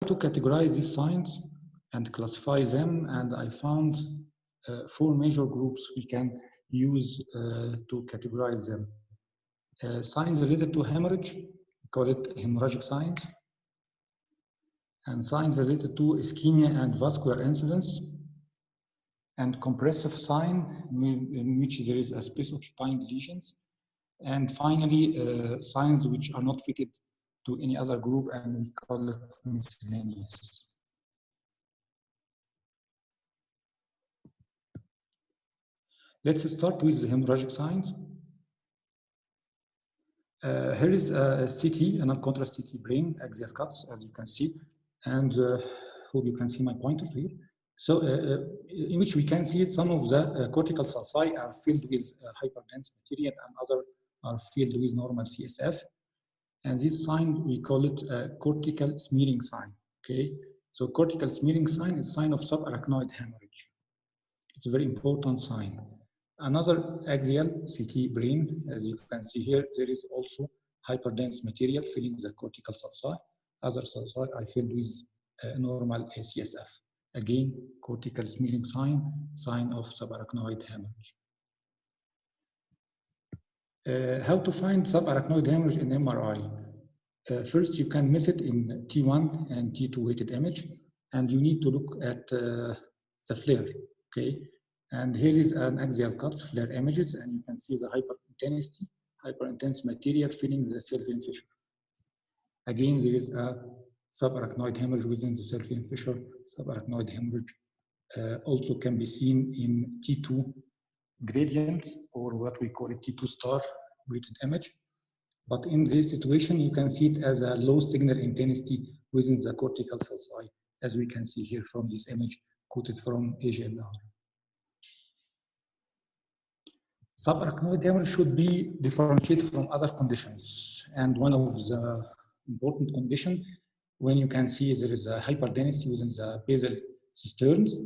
to categorize these signs and classify them, and I found 4 major groups we can use to categorize them. Signs related to hemorrhage, we call it hemorrhagic signs, and signs related to ischemia and vascular incidents, and compressive sign in which there is a space occupying lesions, and finally signs which are not fitted to any other group, and we call it miscellaneous. Let's start with the hemorrhagic signs. Here is a CT, an non-contrast CT brain, axial cuts, as you can see, and hope you can see my pointer here. So, in which we can see some of the cortical sulci are filled with hyperdense material, and other are filled with normal CSF. And this sign, we call it a cortical smearing sign. Okay, so cortical smearing sign is a sign of subarachnoid hemorrhage. It's a very important sign. Another axial CT brain, as you can see here, there is also hyperdense material filling the cortical sulci. Other sulci are filled with normal CSF. Again, cortical smearing sign, sign of subarachnoid hemorrhage. How to find subarachnoid hemorrhage in MRI? First, you can miss it in T1 and T2 weighted image, and you need to look at the flare, okay? And here is an axial cuts flare images, and you can see the hyperintense material filling the Sylvian fissure. Again, there is a subarachnoid hemorrhage within the Sylvian fissure. Subarachnoid hemorrhage also can be seen in T2 gradient, or what we call it T2 star weighted image. But in this situation, you can see it as a low signal intensity within the cortical sulci, as we can see here from this image quoted from AGLR. Subarachnoid hemorrhage should be differentiated from other conditions. And one of the important conditions, when you can see there is a hyperdensity within the basal cisterns,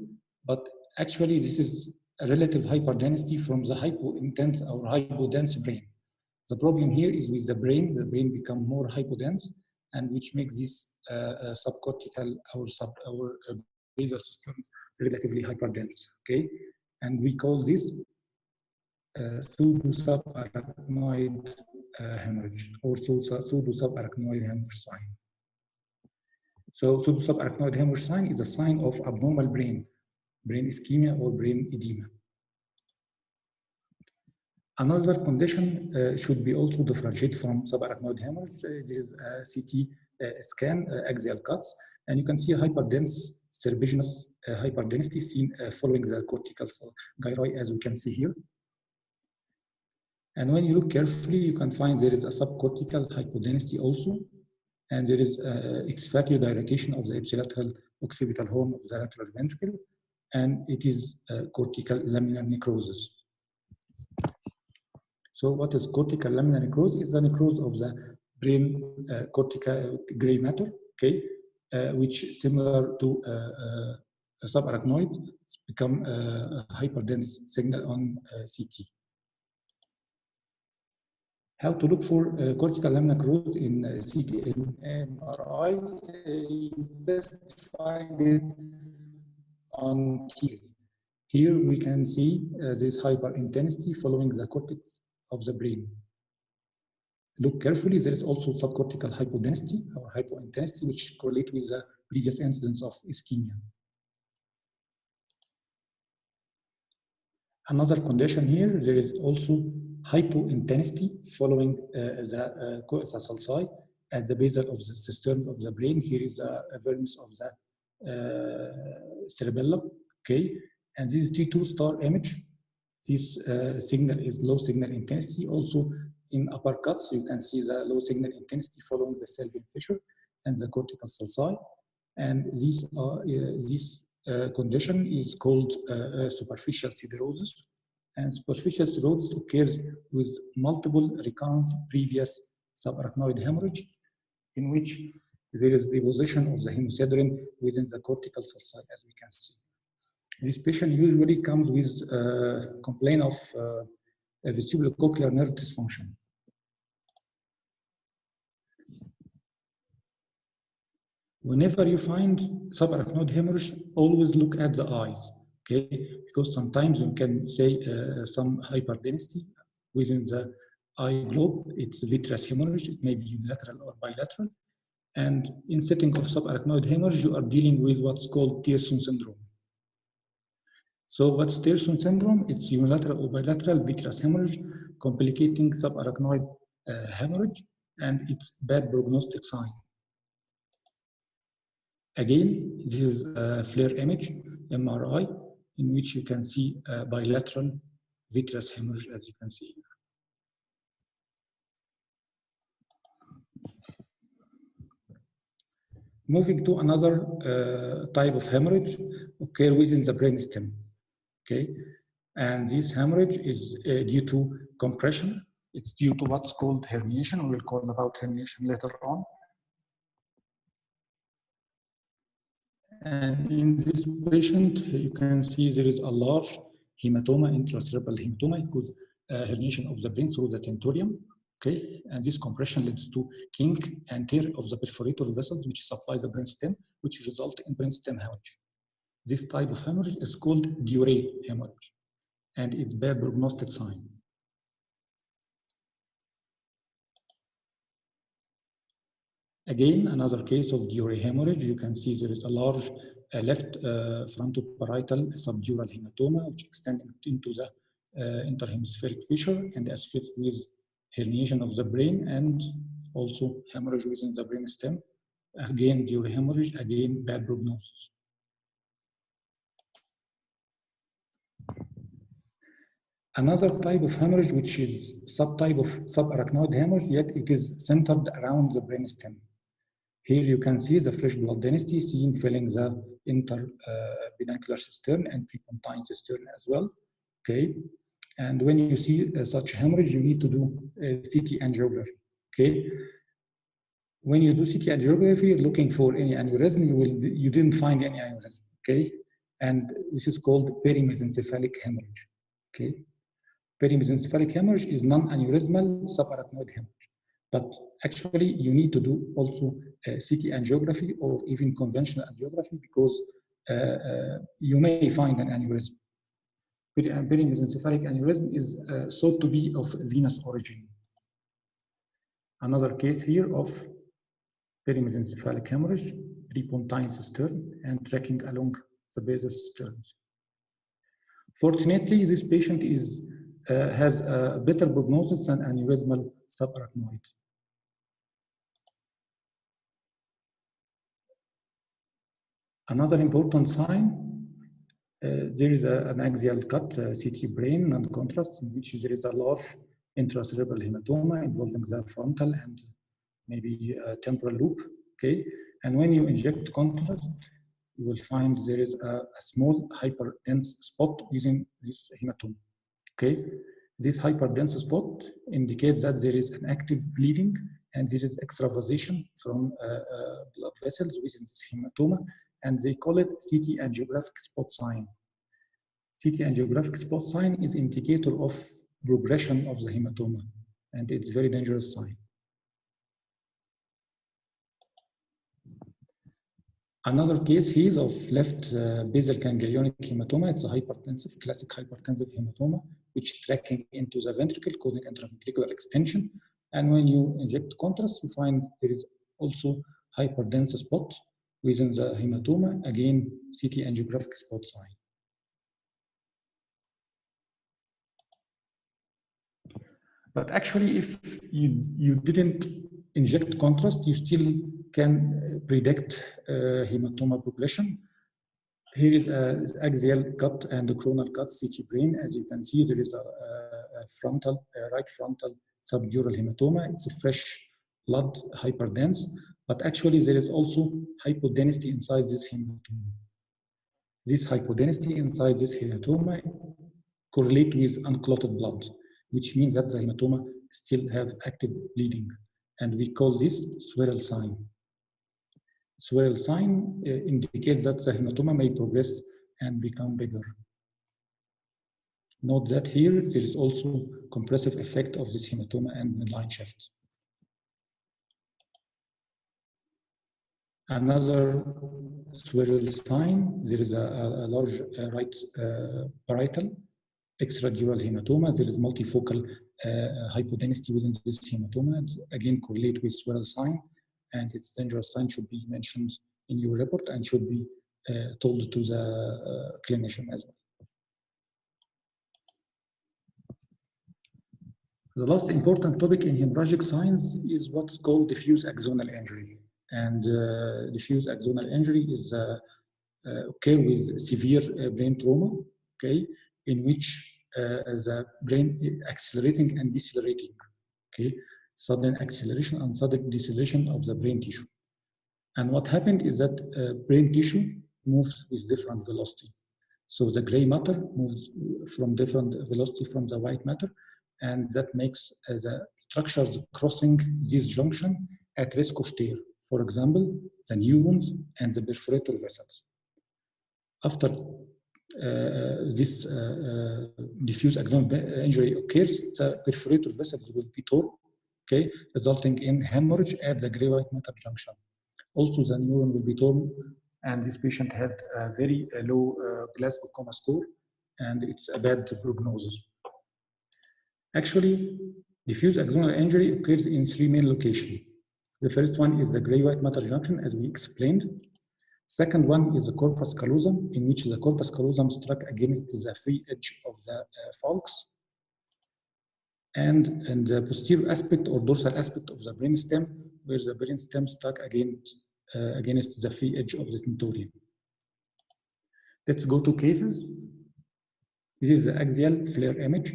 but actually this is a relative hyperdensity from the hypointense or hypodense brain. The problem here is with the brain becomes more hypodense, and which makes this subcortical or basal cisterns relatively hyperdense, okay? And we call this pseudo-subarachnoid hemorrhage, or pseudo-subarachnoid hemorrhage sign. So pseudo-subarachnoid hemorrhage sign is a sign of abnormal brain ischemia or brain edema. Another condition should be also differentiated from subarachnoid hemorrhage. This is a CT scan, axial cuts, and you can see hyperdense serpiginous hyperdensity seen following the cortical gyri, as we can see here. And when you look carefully, you can find there is a subcortical hypodensity also, and there is ex-fatio dilatation of the ipsilateral occipital horn of the lateral ventricle, and it is cortical laminar necrosis. So what is cortical laminar necrosis? It's the necrosis of the brain cortical gray matter, okay, which similar to subarachnoid, become a hyperdense signal on CT. How to look for cortical laminar necrosis in CT and MRI? You best find it on teeth. Here we can see this hyperintensity following the cortex of the brain. Look carefully, there is also subcortical hypodensity or hypointensity, which correlate with the previous incidence of ischemia. Another condition here, there is also hypointensity following the sulci at the basal of the cistern of the brain. Here is a vermis of the cerebellum, okay? And this is T2 star image. This signal is low signal intensity. Also in upper cuts, you can see the low signal intensity following the Sylvian fissure and the cortical sulci. And this condition is called superficial siderosis. And superficial siderosis occurs with multiple recurrent previous subarachnoid hemorrhage, in which there is deposition of the hemosiderin within the cortical sulci, as we can see. This patient usually comes with complaint of vestibulocochlear nerve dysfunction. Whenever you find subarachnoid hemorrhage, always look at the eyes, okay? Because sometimes you can say some hyperdensity within the eye globe. It's vitreous hemorrhage. It may be unilateral or bilateral. And in setting of subarachnoid hemorrhage, you are dealing with what's called Tierson syndrome. So what's Tierson syndrome? It's unilateral or bilateral vitreous hemorrhage complicating subarachnoid hemorrhage, and it's bad prognostic sign. Again, this is a FLAIR image, MRI, in which you can see bilateral vitreous hemorrhage, as you can see here. Moving to another type of hemorrhage occur within the brainstem, okay? And this hemorrhage is due to compression. It's due to what's called herniation. We will call about herniation later on. And in this patient, you can see there is a large hematoma, intracerebral hematoma, because herniation of the brain through the tentorium. Okay, and this compression leads to kink and tear of the perforator vessels, which supply the brainstem, which result in brainstem hemorrhage. This type of hemorrhage is called Diuré hemorrhage, and it's bad prognostic sign. Again, another case of Diuré hemorrhage. You can see there is a large left frontoparietal subdural hematoma, which extends into the interhemispheric fissure and associated with herniation of the brain and also hemorrhage within the brainstem. Again, Diuré hemorrhage, again, bad prognosis. Another type of hemorrhage, which is subtype of subarachnoid hemorrhage, yet it is centered around the brainstem. Here you can see the fresh blood density seen filling the interpeduncular cistern and prepontine cistern as well. Okay, and when you see such hemorrhage, you need to do CT angiography. Okay, when you do CT angiography, looking for any aneurysm, you didn't find any aneurysm. Okay, and this is called perimesencephalic hemorrhage. Okay, perimesencephalic hemorrhage is non-aneurysmal subarachnoid hemorrhage. But actually, you need to do also CT angiography or even conventional angiography because you may find an aneurysm. Perimesencephalic aneurysm is thought to be of venous origin. Another case here of perimesencephalic hemorrhage, prepontine cistern, and tracking along the basal cisterns. Fortunately, this patient has a better prognosis than aneurysmal subarachnoid. Another important sign, there is an axial cut CT brain and contrast in which there is a large intracerebral hematoma involving the frontal and maybe temporal loop, okay? And when you inject contrast, you will find there is a small hyperdense spot within this hematoma, okay? This hyperdense spot indicates that there is an active bleeding and this is extravasation from blood vessels within this hematoma, and they call it CT angiographic spot sign. CT angiographic spot sign is indicator of progression of the hematoma, and it's a very dangerous sign. Another case here of left basal ganglionic hematoma. It's a hypertensive, classic hypertensive hematoma, which is tracking into the ventricle, causing intraventricular extension. And when you inject contrast, you find there is also hyperdense spot within the hematoma, again, CT angiographic spot sign. But actually, if you didn't inject contrast, you still can predict hematoma progression. Here is an axial cut and a coronal cut CT brain. As you can see, there is a frontal, right frontal subdural hematoma. It's a fresh blood, hyperdense, but actually there is also hypodensity inside this hematoma. This hypodensity inside this hematoma correlate with unclotted blood, which means that the hematoma still have active bleeding. And we call this swirl sign. Swirl sign indicates that the hematoma may progress and become bigger. Note that here there is also compressive effect of this hematoma and midline shift. Another swirl sign, there is a large right parietal extradural hematoma. There is multifocal hypodensity within this hematoma. It's again correlate with swirl sign, and its dangerous sign should be mentioned in your report and should be told to the clinician as well. The last important topic in hemorrhagic signs is what's called diffuse axonal injury. And diffuse axonal injury is occur with severe brain trauma, okay, in which the brain is accelerating and decelerating, okay, sudden acceleration and sudden deceleration of the brain tissue. And what happened is that brain tissue moves with different velocity. So the gray matter moves from different velocity from the white matter, and that makes the structures crossing this junction at risk of tear. For example, the neurons and the perforator vessels. After this diffuse axonal injury occurs, the perforator vessels will be torn, okay, resulting in hemorrhage at the gray-white matter junction. Also, the neuron will be torn, and this patient had a very low Glasgow coma score, and it's a bad prognosis. Actually, diffuse axonal injury occurs in 3 main locations. The first one is the gray-white matter junction, as we explained. Second one is the corpus callosum, in which the corpus callosum struck against the free edge of the falx. And the posterior aspect or dorsal aspect of the brainstem, where the brainstem stuck against the free edge of the tentorium. Let's go to cases. This is the axial flare image,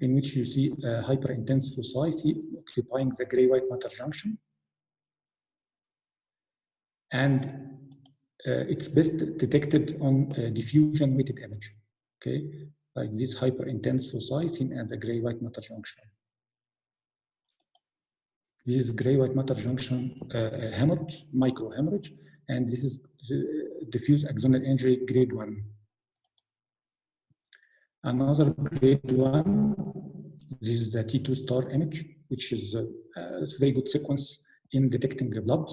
in which you see hyperintense foci occupying the gray-white matter junction. And it's best detected on diffusion weighted image, okay? Like this hyperintense foci seen at the gray-white matter junction. This is gray-white matter junction hemorrhage, microhemorrhage, and this is diffuse axonal injury grade 1. Another grade 1, this is the T2 star image, which is a very good sequence in detecting the blood.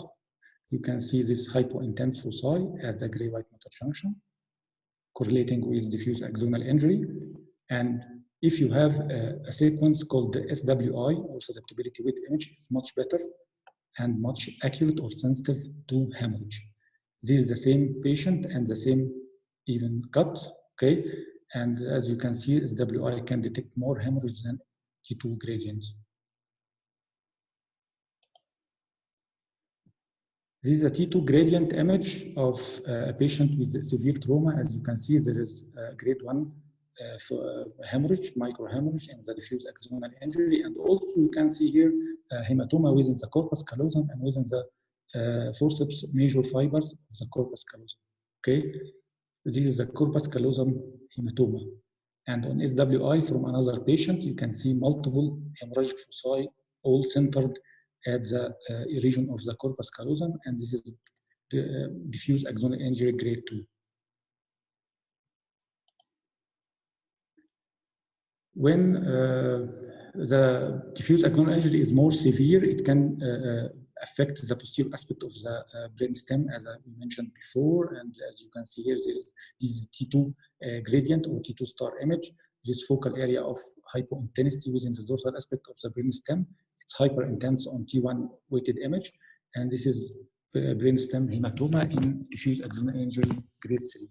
You can see this hypointense foci at the gray-white matter junction, correlating with diffuse axonal injury. And if you have a sequence called the SWI, or susceptibility weight image, it's much better and much accurate or sensitive to hemorrhage. This is the same patient and the same even cut, okay? And as you can see, SWI can detect more hemorrhage than T2 gradient. This is a T2 gradient image of a patient with severe trauma. As you can see, there is grade 1 hemorrhage, microhemorrhage, and the diffuse axonal injury. And also you can see here hematoma within the corpus callosum and within the forceps major fibers of the corpus callosum. Okay, this is the corpus callosum hematoma. And on SWI from another patient, you can see multiple hemorrhagic foci, all centered at the region of the corpus callosum, and this is the diffuse axonal injury grade 2. When the diffuse axonal injury is more severe, it can affect the posterior aspect of the brainstem, as I mentioned before. And as you can see here, there is this T2 gradient or T2 star image. This focal area of hypointensity within the dorsal aspect of the brainstem. It's hyperintense on T1 weighted image. And this is brainstem hematoma in diffuse axonal injury grade 3.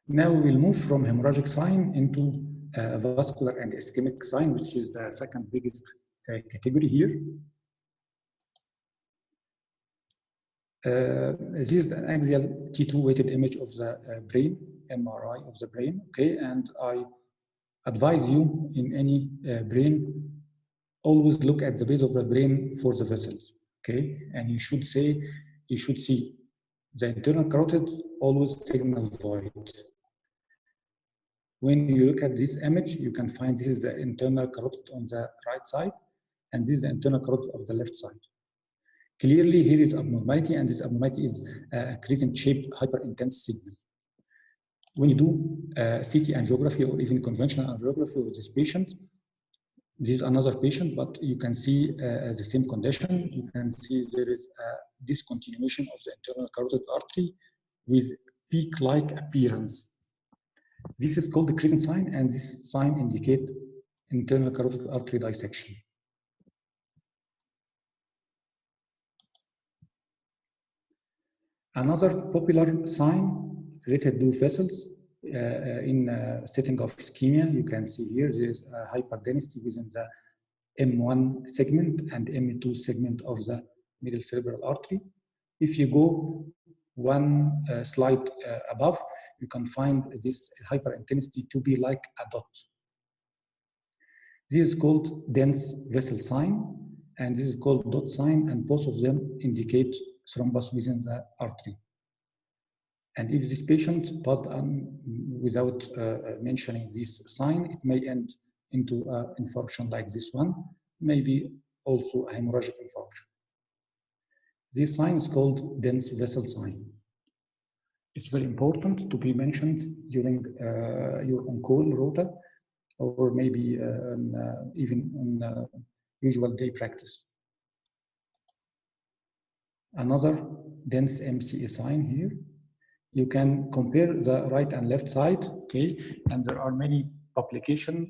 Now we'll move from hemorrhagic sign into vascular and ischemic sign, which is the second biggest category here. This is an axial T2 weighted image of the brain, MRI of the brain, okay? And I advise you in any brain, always look at the base of the brain for the vessels, okay? And you should see the internal carotid always signal void. When you look at this image, you can find this is the internal carotid on the right side, and this is the internal carotid of the left side. Clearly, here is abnormality, and this abnormality is a crescent-shaped hyperintense signal. When you do CT angiography or even conventional angiography of this patient, This is another patient, but you can see the same condition. You can see there is a discontinuation of the internal carotid artery with peak-like appearance. This is called the crescent sign, and this sign indicates internal carotid artery dissection. Another popular sign related to vessels in setting of ischemia, you can see here there is a hyperdensity within the M1 segment and M2 segment of the middle cerebral artery. If you go one slide above, you can find this hyperintensity to be like a dot. This is called dense vessel sign, and this is called dot sign, and both of them indicate thrombus within the artery. And if this patient passed on without mentioning this sign, it may end into an infarction like this one, maybe also a hemorrhagic infarction. This sign is called dense vessel sign. It's very important to be mentioned during your on-call rota, or maybe even on usual day practice. Another dense MCA sign here. You can compare the right and left side, okay? And there are many publications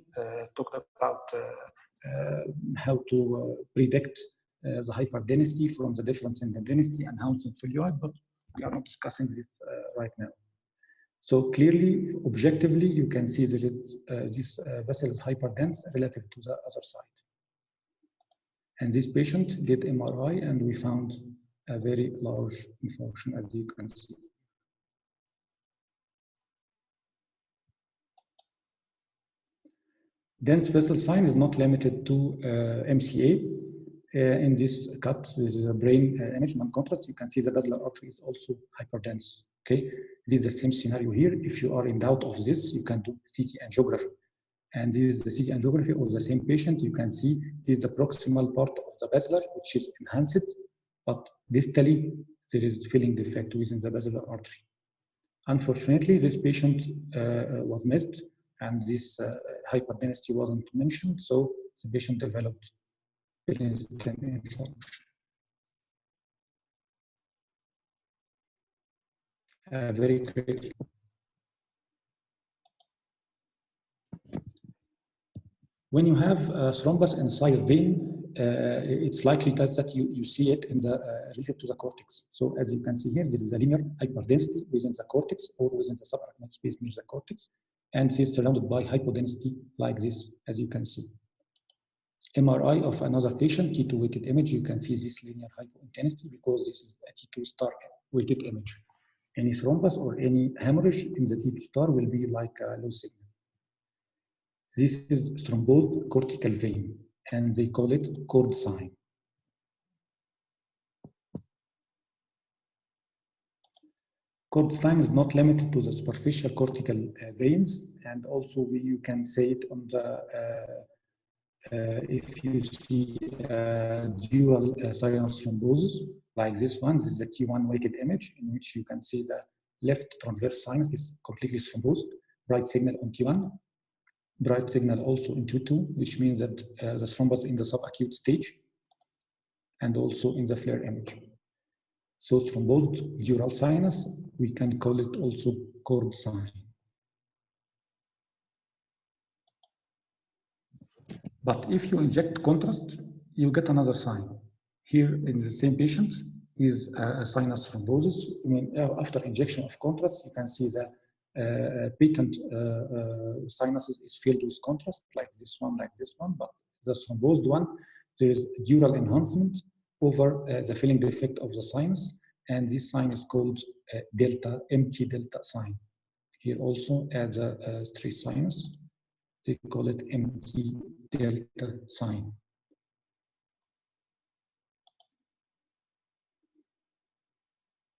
talked about how to predict the hyperdensity from the difference in the density and Hounsfield fluid, but we are not discussing it right now. So clearly, objectively, you can see that this vessel is hyperdense relative to the other side. And this patient did MRI, and we found a very large infarction, as you can see. Dense vessel sign is not limited to MCA. In this cut, with the brain image non-contrast, you can see the basilar artery is also hyperdense. Okay, this is the same scenario here. If you are in doubt of this, you can do CT angiography. And this is the CT angiography of the same patient. You can see this is the proximal part of the basilar, which is enhanced, but distally there is filling defect within the basilar artery. Unfortunately, this patient was missed, and this hyperdensity wasn't mentioned, so the patient developed brainstem infarction. Very critical. When you have thrombus inside a vein, it's likely that you see it in the related to the cortex. So as you can see here, there is a linear hyperdensity within the cortex or within the subarachnoid space near the cortex, and it is surrounded by hypodensity like this, as you can see. MRI of another patient, T2 weighted image, you can see this linear hypointensity because this is a T2 star weighted image. Any thrombus or any hemorrhage in the T2 star will be like a low signal. This is thrombosed cortical vein, and they call it cord sign. Cord sign is not limited to the superficial cortical veins, and also you can say it on the if you see dual sinus thrombosis like this one. This is a T1 weighted image in which you can see the left transverse sinus is completely thrombosed, bright signal on T1, bright signal also in T2, which means that the thrombus in the subacute stage, and also in the flare image. So thrombosed dural sinus, we can call it also cord sign. But if you inject contrast, you get another sign. Here in the same patient with a sinus thrombosis, I mean, after injection of contrast, you can see the patent sinuses is filled with contrast, like this one, but the thrombosed one, there is dural enhancement over the filling defect of the sinus, and this sign is called delta, empty delta sign. Here also at the straight sinus, they call it empty delta sign.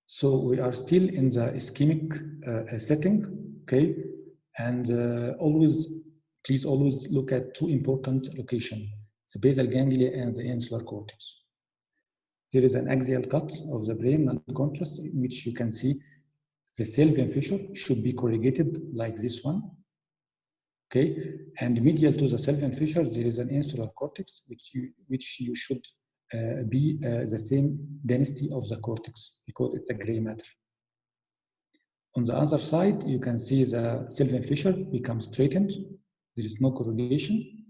So we are still in the ischemic setting, okay? And please always look at two important locations, the basal ganglia and the insular cortex. There is an axial cut of the brain non-contrast in which you can see the Sylvian fissure should be corrugated like this one, Okay, and medial to the Sylvian fissure, there is an insular cortex, which you should be the same density of the cortex because it's a gray matter. On the other side, you can see the Sylvian fissure become straightened. There is no corrugation,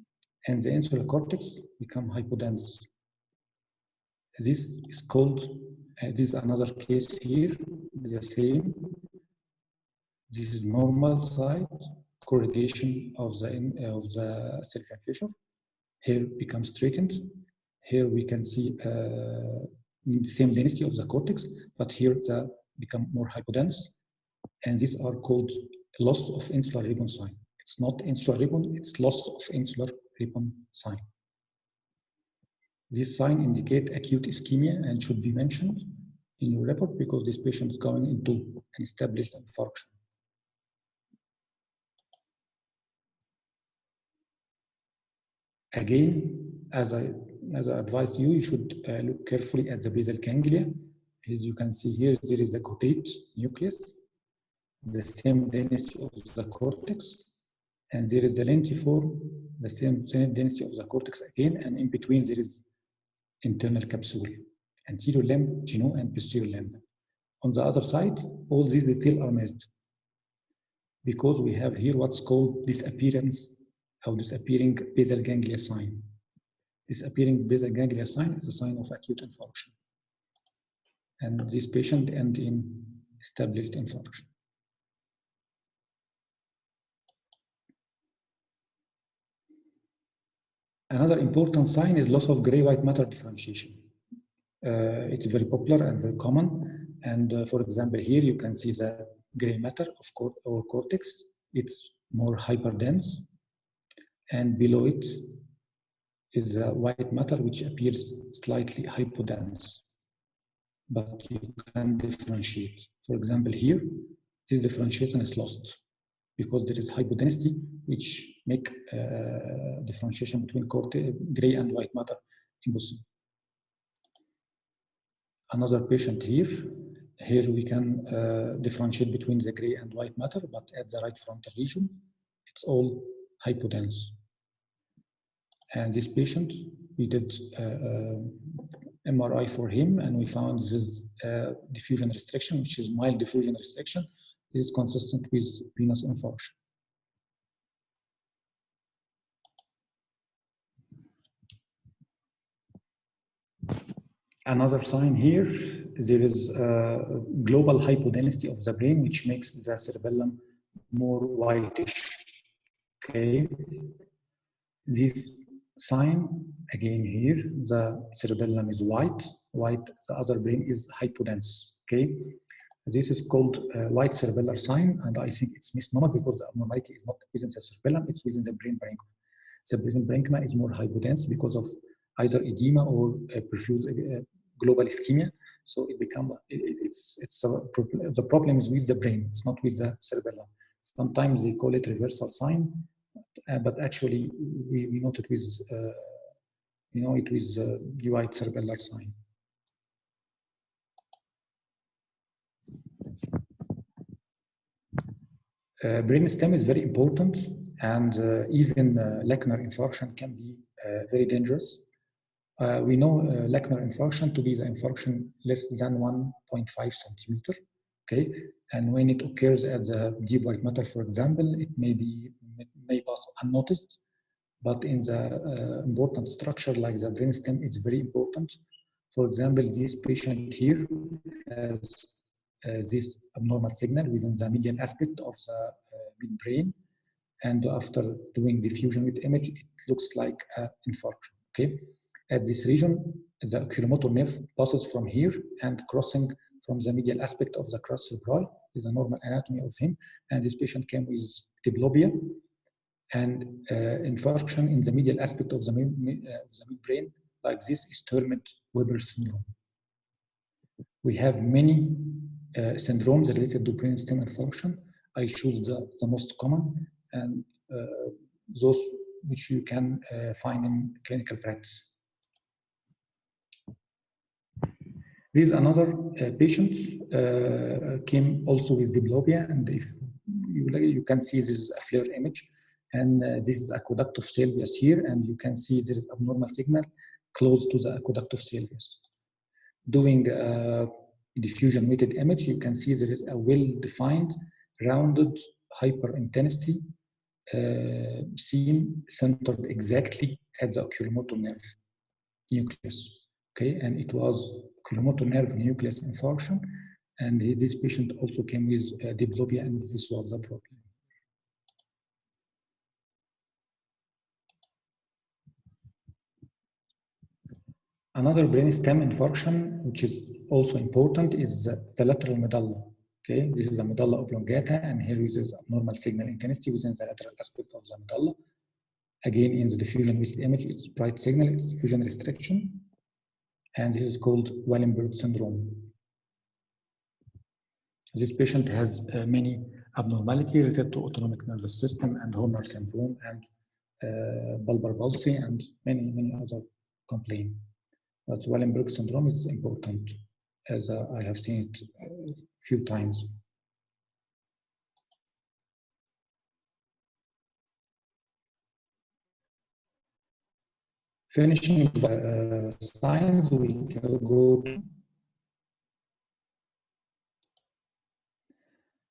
and the insular cortex become hypodense. This is called, this is another case here, the same. This is normal side corrugation of the Sylvian fissure. Here becomes straightened. Here we can see same density of the cortex, but here they become more hypodense. And these are called loss of insular ribbon sign. It's not insular ribbon, it's loss of insular ribbon sign. This sign indicate acute ischemia and should be mentioned in your report because this patient is going into an established infarction. Again, as I advised you, you should look carefully at the basal ganglia. As you can see here, there is a caudate nucleus, the same density of the cortex, and there is the lentiform, the same density of the cortex again, and in between there is internal capsule, anterior limb, genu, and posterior limb. On the other side, all these details are missed because we have here what's called disappearance or disappearing basal ganglia sign. Disappearing basal ganglia sign is a sign of acute infarction. And this patient end in established infarction. Another important sign is loss of gray-white matter differentiation. It's very popular and very common. And for example, here you can see the gray matter of our cortex. It's more hyperdense. And below it is the white matter, which appears slightly hypodense. But you can differentiate. For example, here, this differentiation is lost because there is hypodensity, which make differentiation between gray and white matter impossible. Another patient here we can differentiate between the gray and white matter, but at the right frontal region, it's all hypodense. And this patient, we did MRI for him, and we found this diffusion restriction, which is mild diffusion restriction. This is consistent with venous infarction. Another sign here, there is global hypodensity of the brain, which makes the cerebellum more whitish. Okay. This sign, again here, the cerebellum is white, the other brain is hypodense. Okay. This is called white cerebellar sign, and I think it's misnomer because the abnormality is not within the cerebellum, it's within the brain parenchyma. The brain parenchyma is more hypodense because of either edema or perfuse global ischemia. So it becomes the problem is with the brain. It's not with the cerebellum. Sometimes they call it reversal sign, but actually we note it with white cerebellar sign. Brainstem is very important, and even lacunar infarction can be very dangerous. We know lacunar infarction to be the infarction less than 1.5 centimeter, okay? And when it occurs at the deep white matter, for example, it may pass unnoticed, but in the important structure like the brainstem, it's very important. For example, this patient here has this abnormal signal within the median aspect of the midbrain, and after doing diffusion with image, it looks like an infarction, okay? At this region, the oculomotor nerve passes from here and crossing from the medial aspect of the crus cerebri. This is a normal anatomy of him, and this patient came with diplopia and infarction in the medial aspect of the midbrain, like this is termed Weber syndrome. We have many syndromes related to brainstem infarction. I choose the most common and those which you can find in clinical practice. This is another patient came also with diplopia, and if you can see this is a FLAIR image, And this is aqueduct of Sylvius here, and you can see there is abnormal signal close to the aqueduct of Sylvius. Doing a diffusion weighted image, you can see there is a well-defined, rounded hyperintensity seen centered exactly at the oculomotor nerve nucleus. Okay, and it was oculomotor nerve nucleus infarction, and this patient also came with diplopia, and this was the problem. Another brainstem infarction, which is also important, is the lateral medulla. Okay, this is the medulla oblongata, and here is abnormal signal intensity within the lateral aspect of the medulla. Again, in the diffusion weighted image, it's bright signal, it's diffusion restriction, and this is called Wallenberg syndrome. This patient has many abnormalities related to autonomic nervous system and Horner syndrome and bulbar palsy and many other complaints. But Wallenberg syndrome is important, as I have seen it a few times. Finishing the signs, we can go.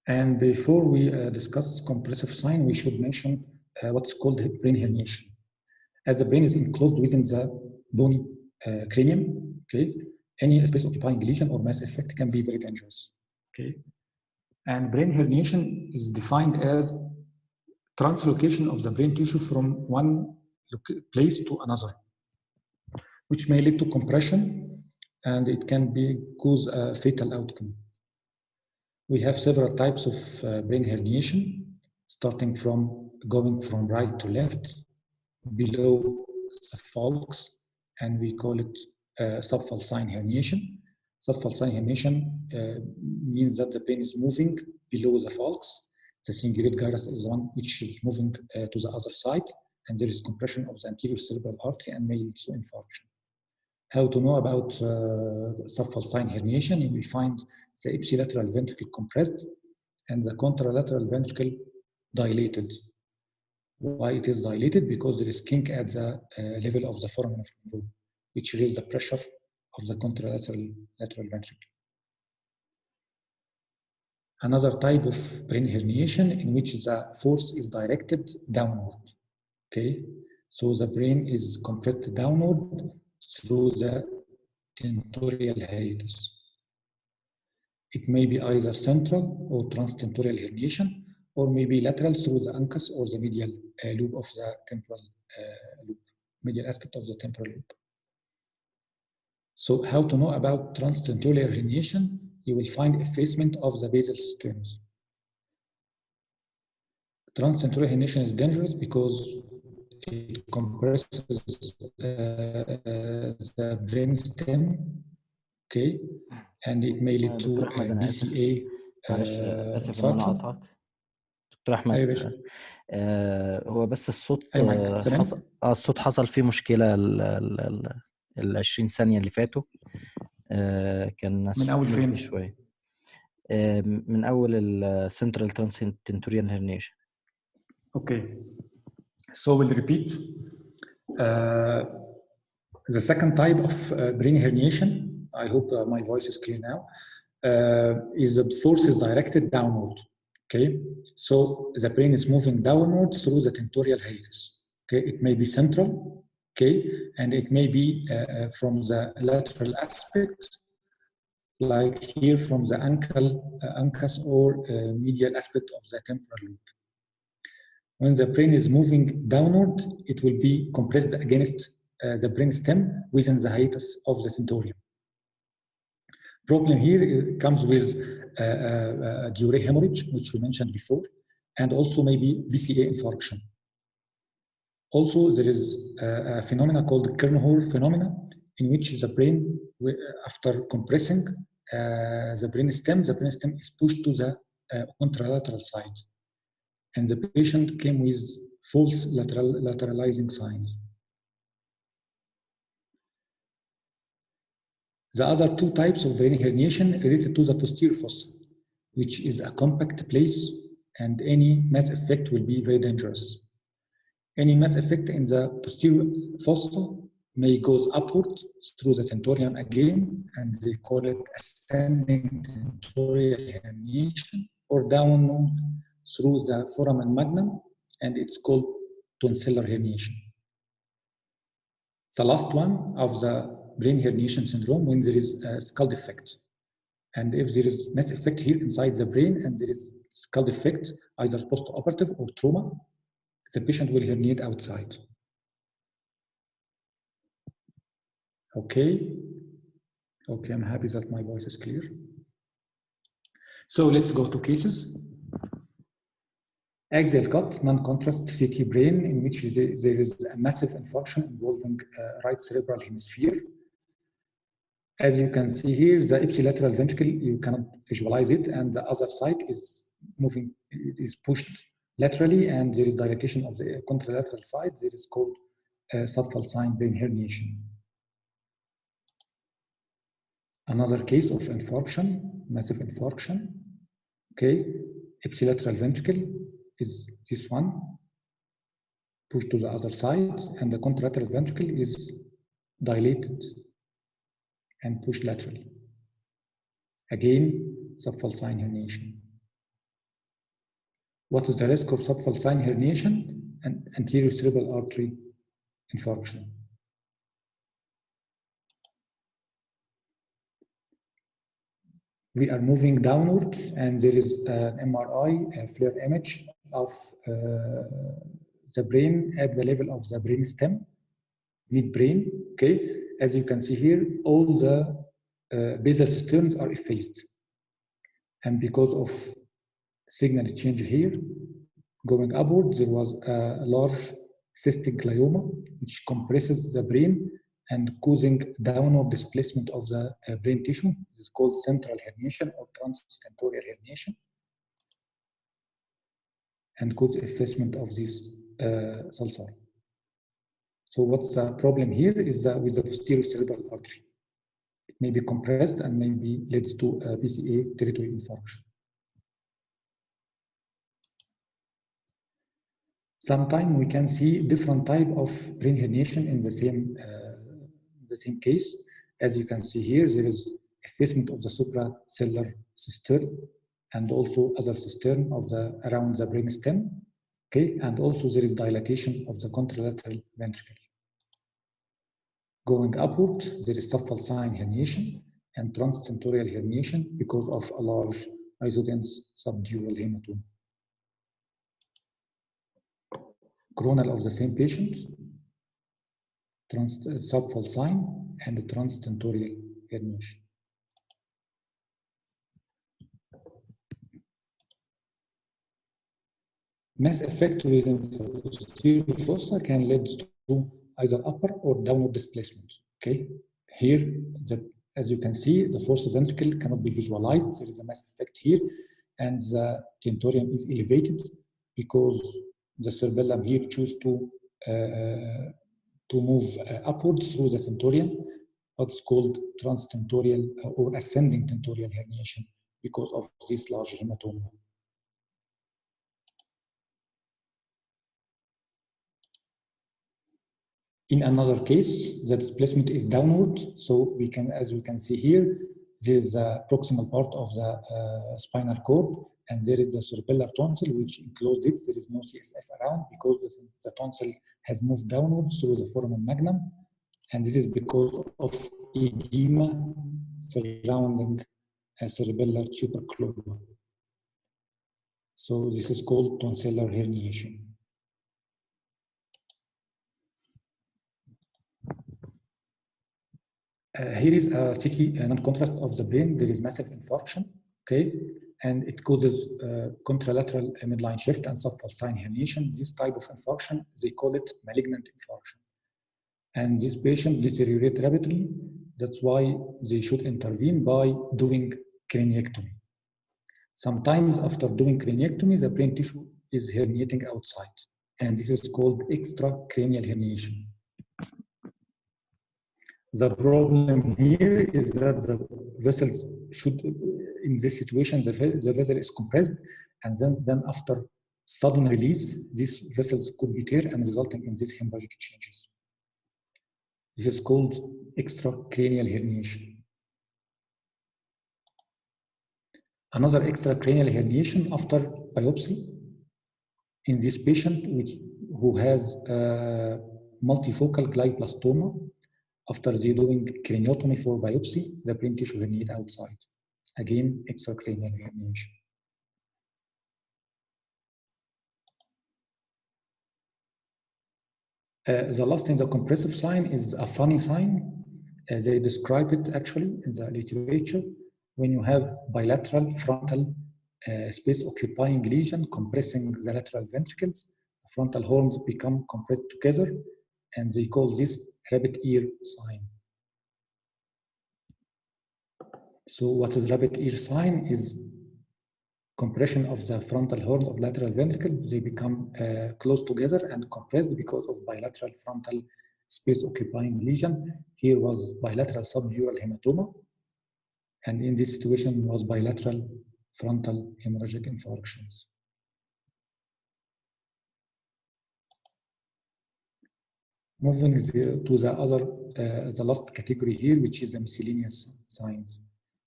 And before we discuss compressive sign, we should mention what's called brain herniation. As the brain is enclosed within the bony cranium, okay, any space-occupying lesion or mass effect can be very dangerous. Okay, and brain herniation is defined as translocation of the brain tissue from one place to another, which may lead to compression, and it can cause a fatal outcome. We have several types of brain herniation, starting from going from right to left, below the falx, and we call it subfalcine herniation. Subfalcine herniation means that the brain is moving below the falx. The cingulate gyrus is the one which is moving to the other side, and there is compression of the anterior cerebral artery and may lead to infarction. How to know about subfalcine herniation? You will find the ipsilateral ventricle compressed and the contralateral ventricle dilated. Why it is dilated? Because there is kink at the level of the foramen of Monro, which raises the pressure of the contralateral ventricle. Another type of brain herniation in which the force is directed downward. Okay, so the brain is compressed downward through the tentorial hiatus. It may be either central or transtentorial herniation, or maybe lateral through the uncus or the medial loop of the temporal loop, medial aspect of the temporal loop. So how to know about transtentorial herniation? You will find effacement of the basal sternus. Transtentorial herniation is dangerous because it compresses the brain stem, okay, and it may lead to BCA. معلش اسف ان انا قاطعك دكتور احمد. ايوه باشا. هو بس الصوت الصوت حصل فيه مشكله ال 20 ثانيه اللي فاتوا. كان من اول فين شويه من اول السنترال ترانسنتوريال هيرنيشن. Okay, so we'll repeat. The second type of brain herniation, I hope my voice is clear now, is that force is directed downward. Okay, so the brain is moving downward through the tentorial hiatus. Okay, it may be central, okay, and it may be from the lateral aspect, like here from the uncus or medial aspect of the temporal loop. When the brain is moving downward, it will be compressed against the brain stem within the hiatus of the tentorium. Problem here comes with diuretic hemorrhage, which we mentioned before, and also maybe BCA infarction. Also, there is a phenomena called Kernhor phenomena, in which the brain, after compressing the brain stem is pushed to the contralateral side. And the patient came with false lateralizing signs. The other two types of brain herniation related to the posterior fossa, which is a compact place, and any mass effect will be very dangerous. Any mass effect in the posterior fossa may goes upward through the tentorium again, and they call it ascending tentorial herniation, or downward through the foramen magnum, and it's called tonsillar herniation. The last one of the brain herniation syndrome, when there is a skull defect. And if there is mass effect here inside the brain and there is skull defect, either post-operative or trauma, the patient will herniate outside. Okay. Okay, I'm happy that my voice is clear. So let's go to cases. Axial cut, non-contrast CT brain, in which there is a massive infarction involving right cerebral hemisphere. As you can see here, the ipsilateral ventricle, you cannot visualize it, and the other side is moving, it is pushed laterally, and there is dilatation of the contralateral side. There is called subfalcine brain herniation. Another case of infarction, massive infarction. Okay, ipsilateral ventricle is this one, pushed to the other side, and the contralateral ventricle is dilated and pushed laterally. Again, subfalcine herniation. What is the risk of subfalcine herniation? And anterior cerebral artery infarction. We are moving downward, and there is an MRI, a FLAIR image of the brain at the level of the brain stem, midbrain. Okay, as you can see here, all the basal cisterns are effaced, and because of signal change here, going upward, there was a large cystic glioma which compresses the brain and causing downward displacement of the brain tissue. This is called central herniation or transtentorial herniation, and cause effacement of this sulci. So what's the problem here is that with the posterior cerebral artery, it may be compressed and maybe leads to a PCA territory infarction. Sometimes we can see different type of brain herniation in the same case. As you can see here, there is effacement of the supracellular cistern and also other cistern of the around the brain stem. Okay, and also there is dilatation of the contralateral ventricle. Going upward, there is subfalcine herniation and transtentorial herniation because of a large isodense subdural hematoma. Coronal of the same patient, subfalcine and transtentorial herniation. Mass effect within the posterior fossa can lead to either upper or downward displacement. Okay, here, as you can see, the fourth ventricle cannot be visualized. There is a mass effect here, and the tentorium is elevated because the cerebellum here choose to move upwards through the tentorium, what's called transtentorial or ascending tentorial herniation because of this large hematoma. In another case, the displacement is downward, so we can, as we can see here, there is a proximal part of the spinal cord, and there is the cerebellar tonsil which enclosed it. There is no CSF around because the tonsil has moved downward through the foramen magnum, and this is because of edema surrounding a cerebellar tuberculoma. So this is called tonsillar herniation. Here is a CT non-contrast of the brain. There is massive infarction, okay, and it causes contralateral midline shift and subfalcine herniation. This type of infarction, they call it malignant infarction. And this patient deteriorates rapidly. That's why they should intervene by doing craniectomy. Sometimes after doing craniectomy, the brain tissue is herniating outside, and this is called extracranial herniation. The problem here is that the vessels should, in this situation, the vessel is compressed, and then after sudden release, these vessels could be tear and resulting in these hemorrhagic changes. This is called extracranial herniation. Another extracranial herniation after biopsy in this patient who has multifocal glioblastoma. After they doing craniotomy for biopsy, the brain tissue herniate outside. Again, extracranial herniation. The last in the compressive sign is a funny sign. They describe it actually in the literature when you have bilateral frontal space occupying lesion compressing the lateral ventricles, the frontal horns become compressed together, and they call this rabbit ear sign. So what is rabbit ear sign is compression of the frontal horn of lateral ventricle. They become close together and compressed because of bilateral frontal space occupying lesion. Here was bilateral subdural hematoma, and in this situation was bilateral frontal hemorrhagic infarctions. Moving to the other, the last category here, which is the miscellaneous signs.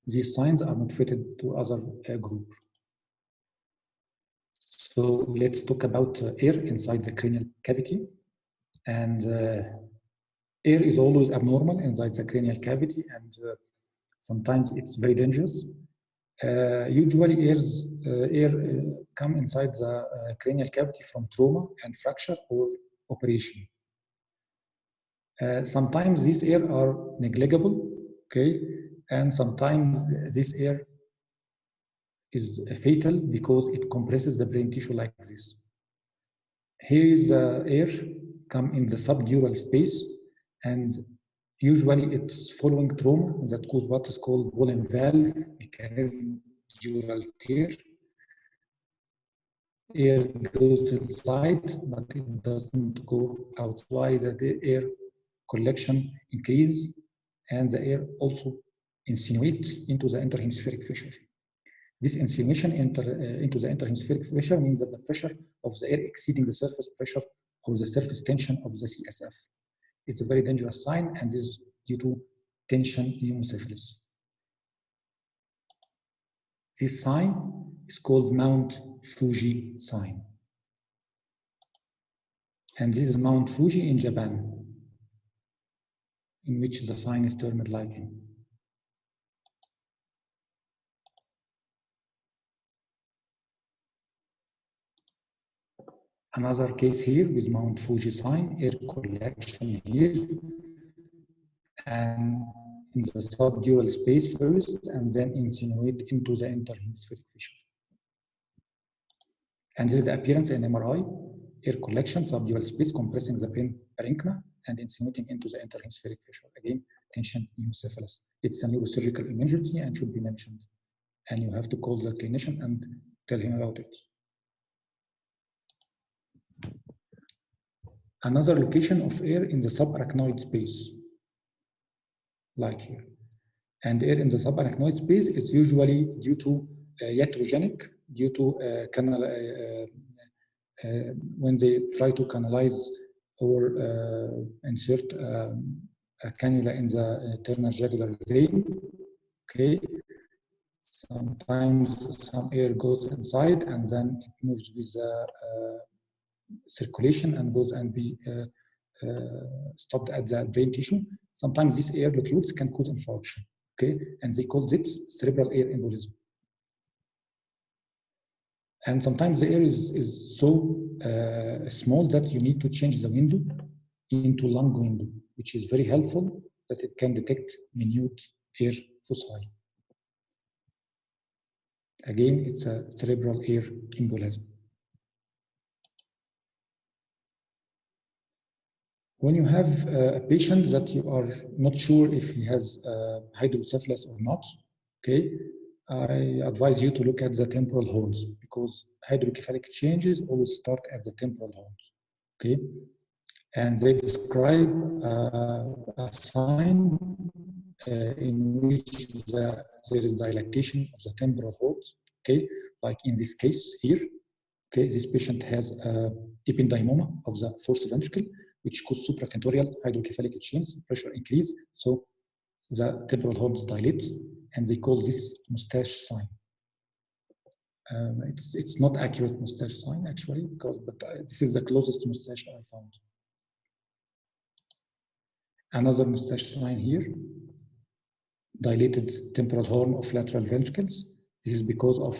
These signs are not fitted to other group. So let's talk about air inside the cranial cavity. And air is always abnormal inside the cranial cavity, and sometimes it's very dangerous. Usually air come inside the cranial cavity from trauma and fracture or operation. Sometimes these air are negligible, okay? And sometimes this air is fatal because it compresses the brain tissue like this. Here is the air come in the subdural space, and usually it's following trauma that cause what is called Bowel valve mechanism dural tear. Air goes inside, but it doesn't go out. Why the air collection increase, and the air also insinuate into the interhemispheric fissure. This insinuation into the interhemispheric fissure means that the pressure of the air exceeding the surface pressure or the surface tension of the CSF. It's a very dangerous sign, and this is due to tension pneumosyphilis. This sign is called Mount Fuji sign. And this is Mount Fuji in Japan, in which the sign is termed lichen. Another case here with Mount Fuji sign, air collection here, and in the subdural space first, and then insinuate into the interhemispheric fissure. And this is the appearance in MRI, air collection, subdural space compressing the brain parenchyma and insinuating into the interhemispheric fissure. Again, tension pneumosyphilis. It's a neurosurgical emergency and should be mentioned. And you have to call the clinician and tell him about it. Another location of air in the subarachnoid space, like here. And air in the subarachnoid space is usually due to iatrogenic, due to when they try to canalize or insert a cannula in the internal jugular vein. Okay. Sometimes some air goes inside and then it moves with the circulation and goes and be stopped at the brain tissue. Sometimes these air locules can cause infarction, okay? And they call it cerebral air embolism. And sometimes the air is so small that you need to change the window into lung window, which is very helpful that it can detect minute air foci. Again, it's a cerebral air embolism. When you have a patient that you are not sure if he has hydrocephalus or not, okay, I advise you to look at the temporal horns because hydrocephalic changes always start at the temporal horns, okay? And they describe a sign in which there is dilatation of the temporal horns, okay? Like in this case here, Okay, this patient has ependymoma of the fourth ventricle, which causes supratentorial hydrocephalic change, pressure increase. So the temporal horns dilate, and they call this mustache sign. It's not accurate mustache sign actually, but this is the closest mustache I found. Another mustache sign here, dilated temporal horn of lateral ventricles. This is because of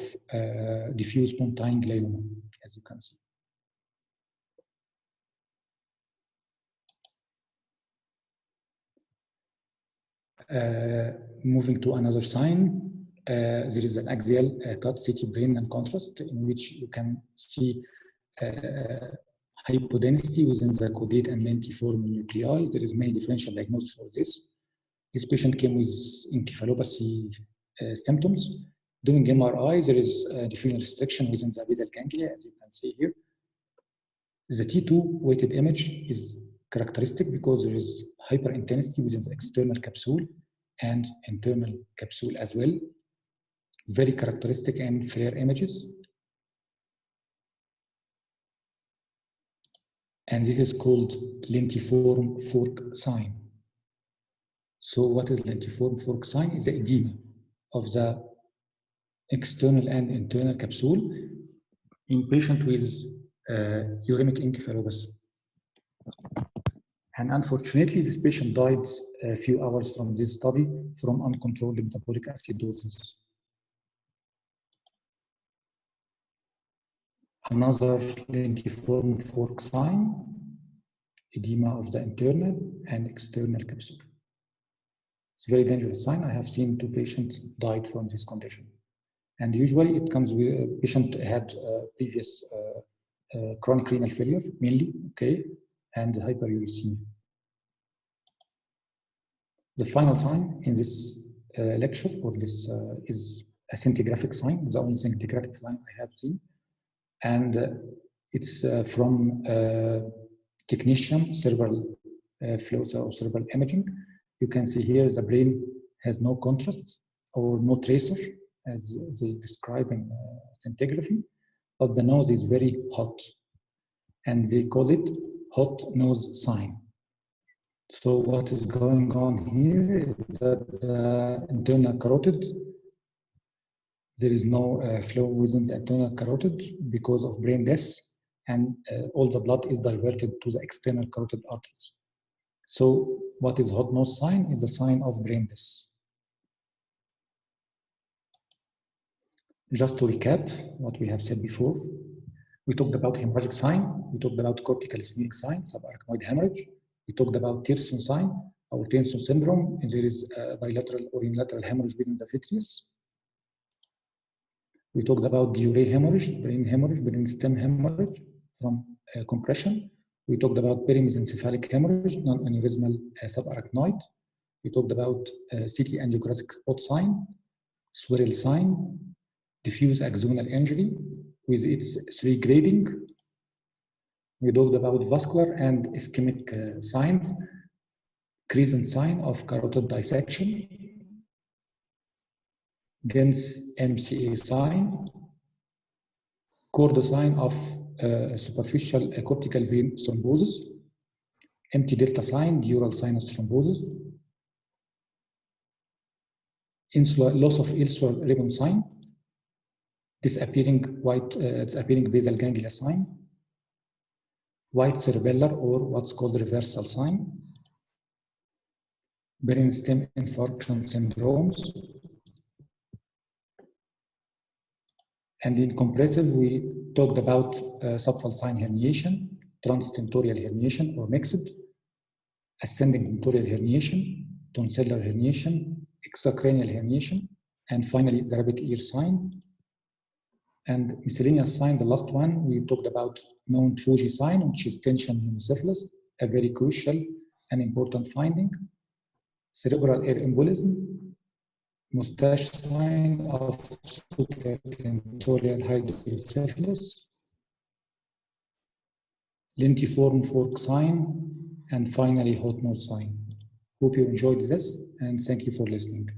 diffuse pontine glioma, as you can see. Moving to another sign, there is an axial cut CT brain and contrast in which you can see hypodensity within the caudate and lentiform nuclei. There is many differential diagnoses for this. This patient came with encephalopathy symptoms. Doing MRI, there is diffusion restriction within the basal ganglia, as you can see here. The T2 weighted image is characteristic because there is hyperintensity within the external capsule and internal capsule as well. Very characteristic and flare images. And this is called lentiform fork sign. So what is lentiform fork sign? Is the edema of the external and internal capsule in patient with uremic encephalopathy. And unfortunately, this patient died a few hours from this study from uncontrolled metabolic acidosis. Another lentiform fork sign, edema of the internal and external capsule. It's a very dangerous sign. I have seen 2 patients died from this condition. And usually it comes with a patient had previous chronic renal failure, mainly, okay, and hyperuricemia. The final sign in this lecture, or this is a scintigraphic sign, the only scintigraphic sign I have seen. And it's from technetium cerebral flow, so cerebral imaging. You can see here the brain has no contrast or no tracer, as they describe in scintigraphy, but the nose is very hot, and they call it hot nose sign. So what is going on here is that the internal carotid, there is no flow within the internal carotid because of brain death, and all the blood is diverted to the external carotid arteries. So what is hot nose sign is a sign of brain death. Just to recap what we have said before, we talked about hemorrhagic sign, we talked about cortical ischemic sign, subarachnoid hemorrhage, we talked about Tierson sign or Tierson syndrome, and there is a bilateral or unilateral hemorrhage within the vitreous. We talked about diuretic hemorrhage, brain stem hemorrhage from compression. We talked about perimesencephalic hemorrhage, non-aneurysmal subarachnoid. We talked about CT angiographic spot sign, swirl sign, diffuse axonal injury with its 3 grading. We talked about vascular and ischemic signs, crescent sign of carotid dissection, dense MCA sign, chord sign of superficial cortical vein thrombosis, empty delta sign, dural sinus thrombosis, loss of insular ribbon sign, disappearing basal ganglia sign, white cerebellar or what's called reversal sign, brainstem infarction syndromes. And in compressive, we talked about subfalcine herniation, transtentorial herniation or mixed, ascending tentorial herniation, tonsillar herniation, extracranial herniation, and finally the rabbit ear sign. And miscellaneous sign, the last one, we talked about Mount Fuji sign, which is tension hematocephalus, a very crucial and important finding. Cerebral air embolism, mustache sign of supratentorial hydrocephalus, lentiform fork sign, and finally hot nose sign. Hope you enjoyed this, and thank you for listening.